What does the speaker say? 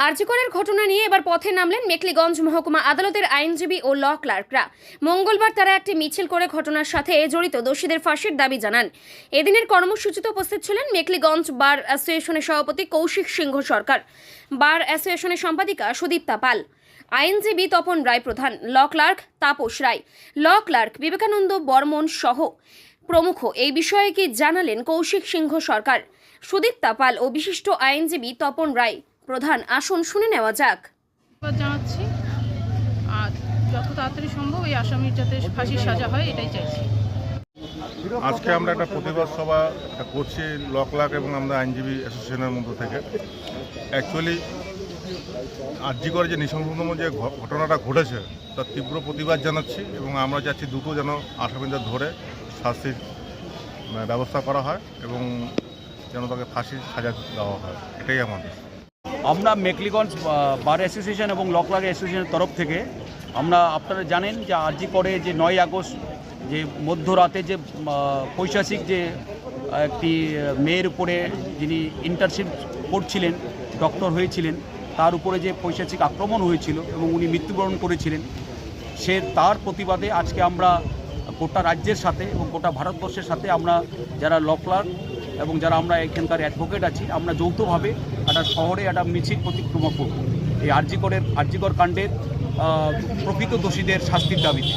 আরজিকরের ঘটনা নিয়ে এবার পথে নামলেন মেখলিগঞ্জ মহকুমা আদালতের আইনজীবী ও ল ক্লার্করা। মঙ্গলবার তারা একটি মিছিল করে ঘটনার সাথে জড়িত দোষীদের ফাঁসির দাবি জানান। এদিনের কর্মসূচিতে উপস্থিত ছিলেন মেখলিগঞ্জ বার অ্যাসোসিয়েশনের সভাপতি কৌশিক সিংহ সরকার, বার অ্যাসোসিয়েশনের সম্পাদিকা সুদীপ্তা পাল, আইনজীবী তপন রায় প্রধান, ল ক্লার্ক তাপস রায়, ল ক্লার্ক বিবেকানন্দ বর্মন সহ প্রমুখ। এই বিষয়ে কি জানালেন কৌশিক সিংহ সরকার, সুদীপ্তা পাল ও বিশিষ্ট আইনজীবী তপন রায় প্রধান? আসুন শুনে নেওয়া যাক। জানাচ্ছি, আর যত তাড়াতাড়ি সম্ভব এই আসামির যাতে ফাঁসির সাজা হয় এটাই চাইছি। আজকে আমরা একটা প্রতিবাদ সভা করছি ল ক্লার্ক এবং আমরা আইনজীবী অ্যাসোসিয়েশনের মধ্য থেকে। অ্যাকচুয়ালি আরজিকরে যে নৃশংসতম যে ঘটনাটা ঘটেছে তার তীব্র প্রতিবাদ জানাচ্ছি এবং আমরা চাচ্ছি দ্রুত যেন আসামিদের ধরে শাস্তির ব্যবস্থা করা হয় এবং যেন তাকে ফাঁসির সাজা দেওয়া হয়, এটাই আমাদের। আমরা মেখলিগঞ্জ বার অ্যাসোসিয়েশন এবং ল ক্লার্ক অ্যাসোসিয়েশনের তরফ থেকে আমরা, আপনারা জানেন যে আরজিকরে যে 9 আগস্ট যে মধ্যরাতে যে পৈশাচিক যে একটি মেয়ের উপরে যিনি ইন্টার্নশিপ করছিলেন, ডক্টর হয়েছিলেন, তার উপরে যে পৈশাচিক আক্রমণ হয়েছিল এবং উনি মৃত্যুবরণ করেছিলেন, তার প্রতিবাদে আজকে আমরা গোটা রাজ্যের সাথে এবং গোটা ভারতবর্ষের সাথে আমরা যারা ল ক্লার্ক এবং যারা আমরা এখানকার অ্যাডভোকেট আছি, আমরা যৌথভাবে একটা শহরে একটা মিছিল প্রতিক্রমা করব এই আরজিকর কাণ্ডের প্রকৃত দোষীদের শাস্তির দাবিতে।